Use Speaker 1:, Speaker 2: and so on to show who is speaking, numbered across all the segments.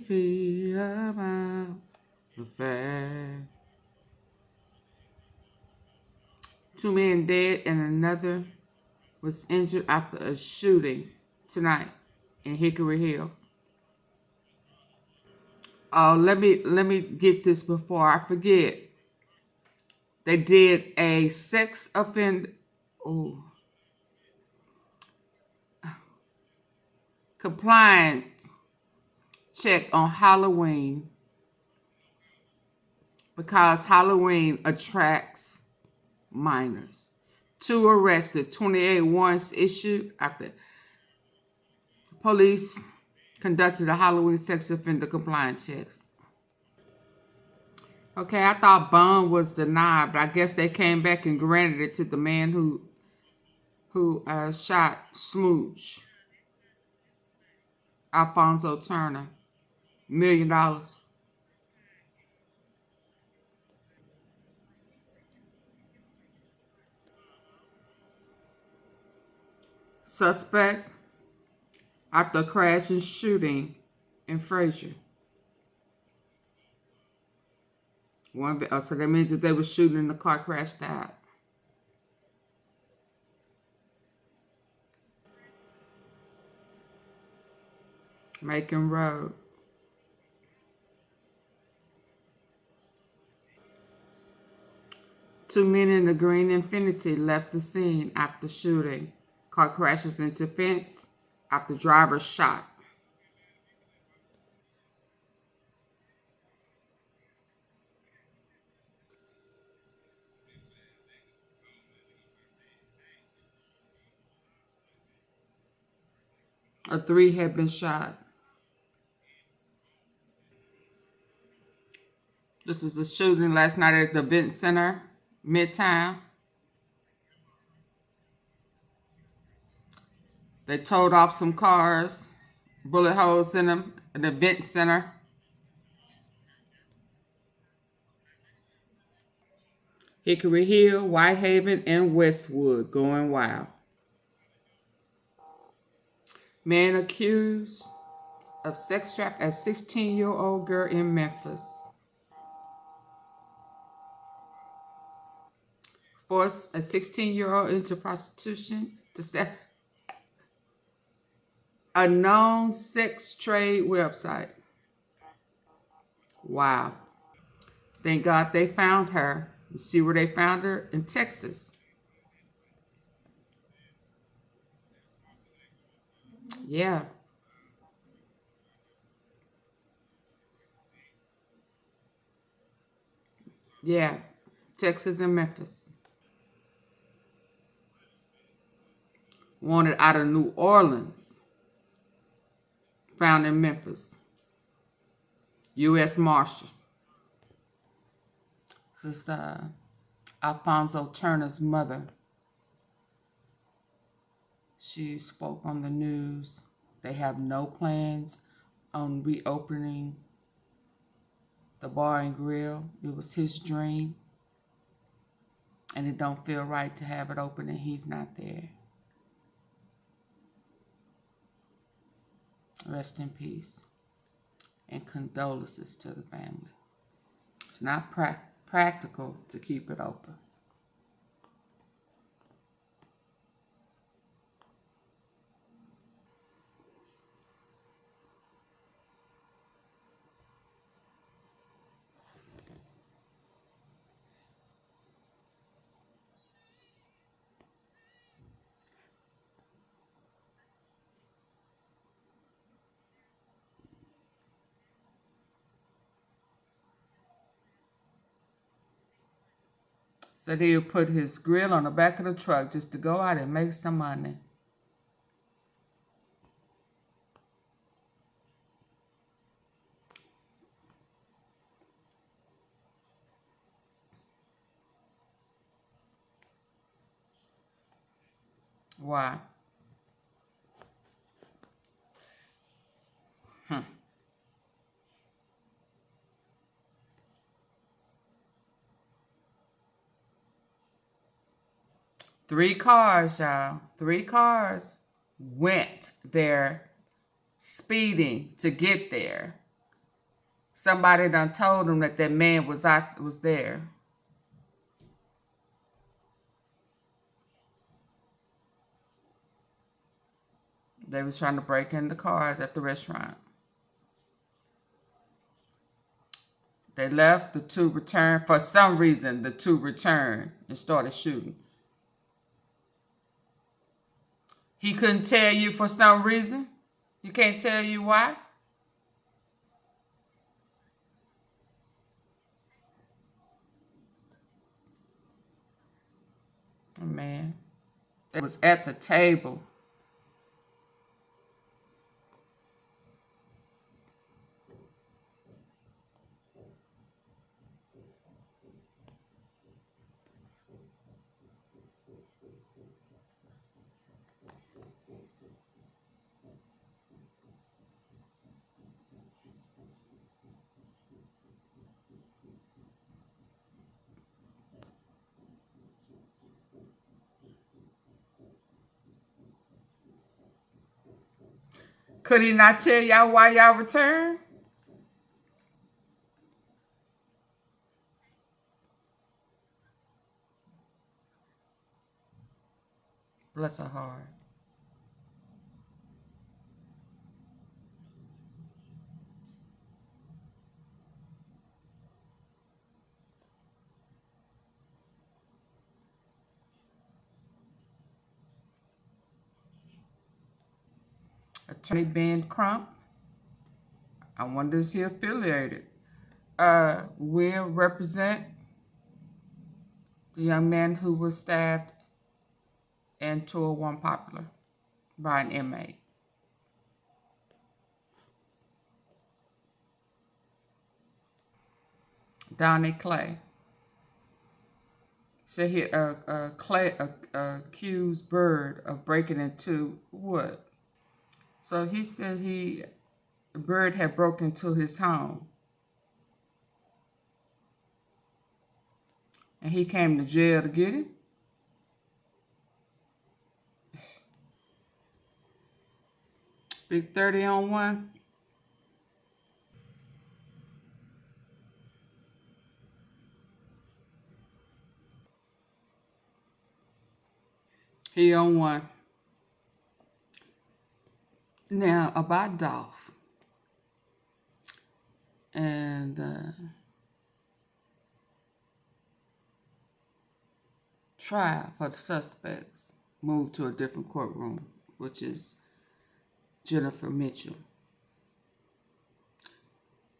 Speaker 1: fear about the fact. 2 men dead and another was injured after a shooting tonight in Hickory Hill. Oh, let me get this before I forget. They did a sex offender compliance check on Halloween because Halloween attracts minors. 2 arrested, 28 warrants issued after police conducted a Halloween sex offender compliance checks. Okay, I thought bond was denied, but I guess they came back and granted it to the man who shot Smooch, Alfonso Turner, $1 million. Suspect after a crash and shooting in Frazier. So that means that they were shooting and the car crashed out. Macon Road. Two men in the green Infiniti left the scene after shooting. Car crashes into fence after driver shot. A 3 had been shot. This was a shooting last night at the event center, Midtown. They towed off some cars, bullet holes in them, at the event center. Hickory Hill, Whitehaven, and Westwood going wild. Man accused of sex trafficking a 16-year-old girl in Memphis. Forced a 16-year-old into prostitution to sell a known sex trade website. Wow. Thank God they found her. You see where they found her? In Texas. Yeah. Yeah. Texas and Memphis. Wanted out of New Orleans. Found in Memphis. U.S. Marshal. This is Alfonso Turner's mother. She spoke on the news. They have no plans on reopening the bar and grill. It was his dream. And it don't feel right to have it open and he's not there. Rest in peace. And condolences to the family. It's not practical to keep it open. Said he'll put his grill on the back of the truck just to go out and make some money. Why? 3 cars, y'all. 3 cars went there speeding to get there. Somebody done told him that that man was there. They was trying to break in the cars at the restaurant. They left, the two returned. For some reason, the two returned and started shooting. He couldn't tell you for some reason? You can't tell you why? Oh, man. They was at the table. Could he not tell y'all why y'all returned? Bless her heart. Attorney Ben Crump. I wonder is he affiliated? Will represent the young man who was stabbed in 201 Popular by an inmate. Donnie Clay. Said he Clay accused Bird of breaking into what? So he said Bird had broken into his home. And he came to jail to get him. Big 30 on one. He on one. Now about Dolph and trial for the suspects moved to a different courtroom, which is Jennifer Mitchell.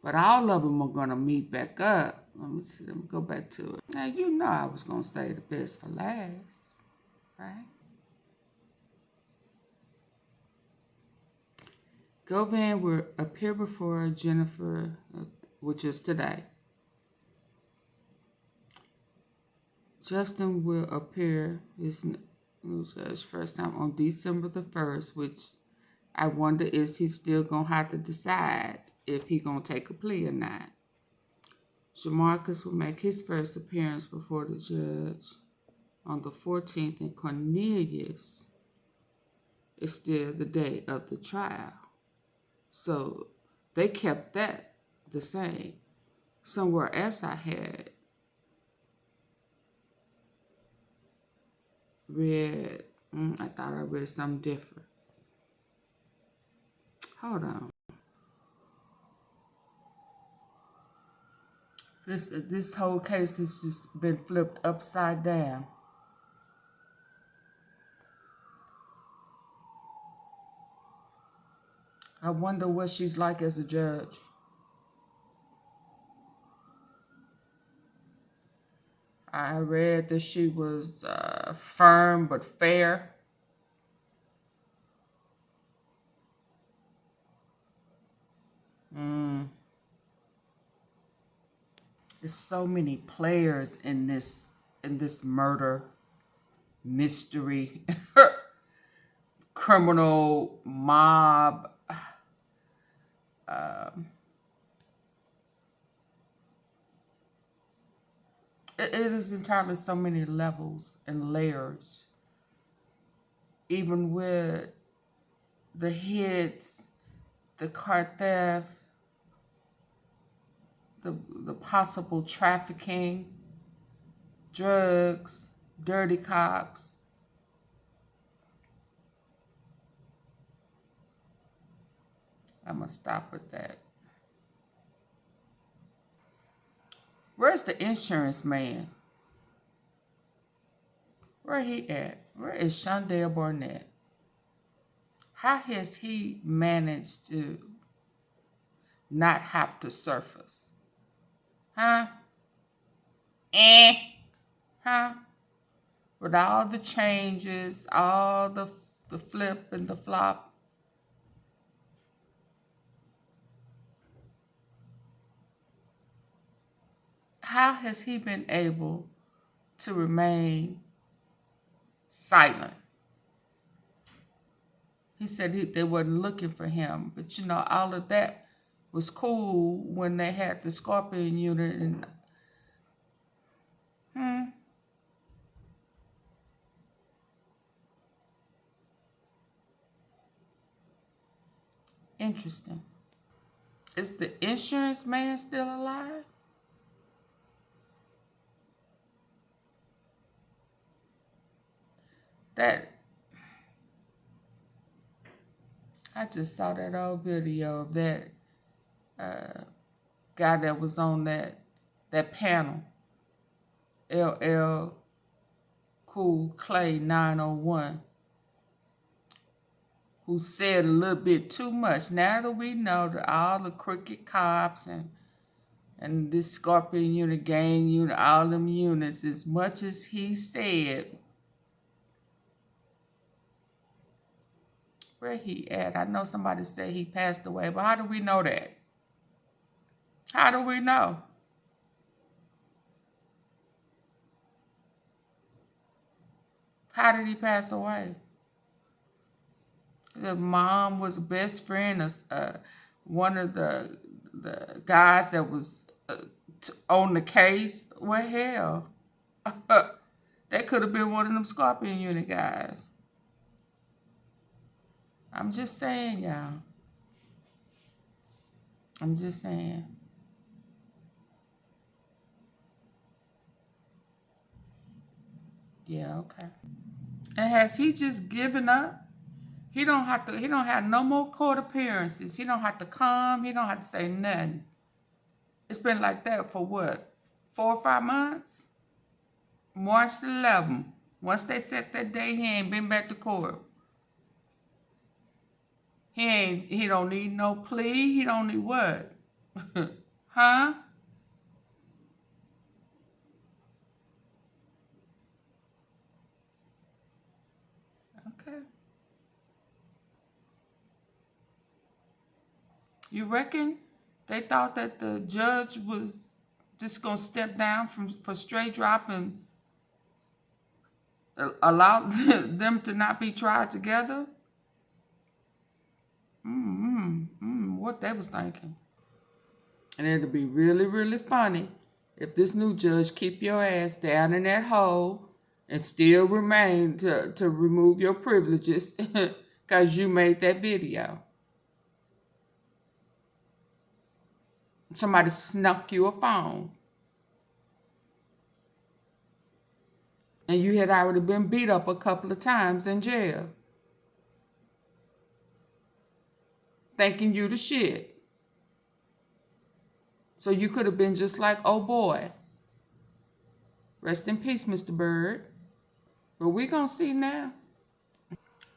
Speaker 1: But all of them are gonna meet back up. Let me see. Let me go back to it. Now you know I was gonna say the best for last, right? Govan will appear before Jennifer, which is today. Justin will appear his first time on December the 1st, which I wonder is he still gonna have to decide if he gonna take a plea or not. Jamarcus will make his first appearance before the judge on the 14th, and Cornelius is still the day of the trial. So they kept that the same. Somewhere else I had read, I thought I read something different. Hold on. This whole case has just been flipped upside down. I wonder what she's like as a judge. I read that she was firm but fair. There's so many players in this murder mystery criminal mob. It is entirely so many levels and layers. Even with the hits, the car theft, the possible trafficking, drugs, dirty cops. I'm going to stop with that. Where's the insurance man? Where he at? Where is Shondell Barnett? How has he managed to not have to surface? Huh? Huh? With all the changes, all the flip and the flop. How has he been able to remain silent? He said they wasn't looking for him. But, you know, all of that was cool when they had the Scorpion unit. And, Interesting. Is the insurance man still alive? I just saw that old video of that guy that was on that panel, LL Cool Clay 901, who said a little bit too much. Now that we know that all the crooked cops and this Scorpion unit, gang unit, all them units, as much as he said, where he at? I know somebody said he passed away, but how do we know that? How do we know? How did he pass away? The mom was best friend of one of the guys that was on the case. Well, hell, that could have been one of them Scorpion unit guys. I'm just saying, y'all. I'm just saying. Yeah, okay. And has he just given up? He don't have no more court appearances. He don't have to come. He don't have to say nothing. It's been like that for what? 4 or 5 months? March 11th. Once they set that day, he ain't been back to court. He don't need no plea. He don't need what? Huh? Okay. You reckon they thought that the judge was just gonna step down for straight drop and allow them to not be tried together? What they was thinking. And it'll be really, really funny if this new judge keep your ass down in that hole and still remain to remove your privileges because you made that video. Somebody snuck you a phone. And you had already been beat up a couple of times in jail. Thinking you the shit. So you could have been just like, oh boy. Rest in peace, Mr. Bird. But we gonna see now.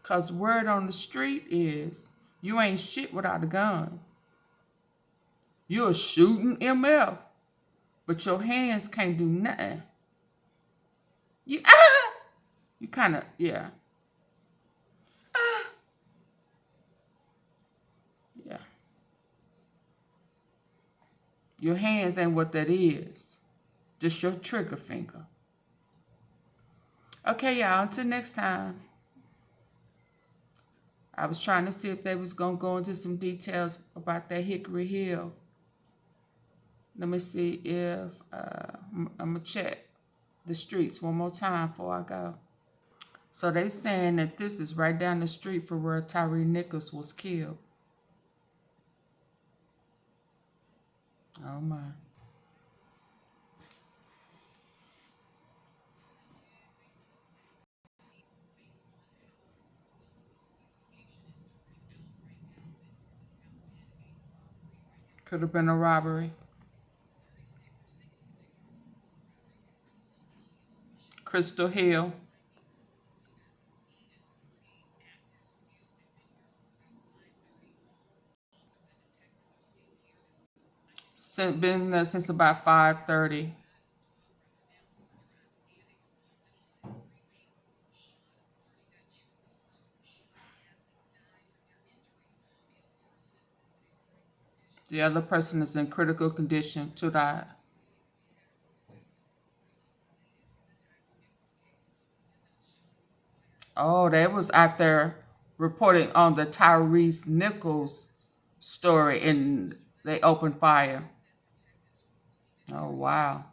Speaker 1: Because word on the street is you ain't shit without a gun. You're a shooting MF. But your hands can't do nothing. You kind of, yeah. Yeah. Your hands ain't what that is. Just your trigger finger. Okay, y'all. Until next time. I was trying to see if they was going to go into some details about that Hickory Hill. Let me see if I'm going to check the streets one more time before I go. So they saying that this is right down the street from where Tyree Nichols was killed. Oh, my. Could have been a robbery. Crystal Hill. Been there since about 5:30. The other person is in critical condition to die. Oh, they was out there reporting on the Tyrese Nichols story and they opened fire. Oh, wow.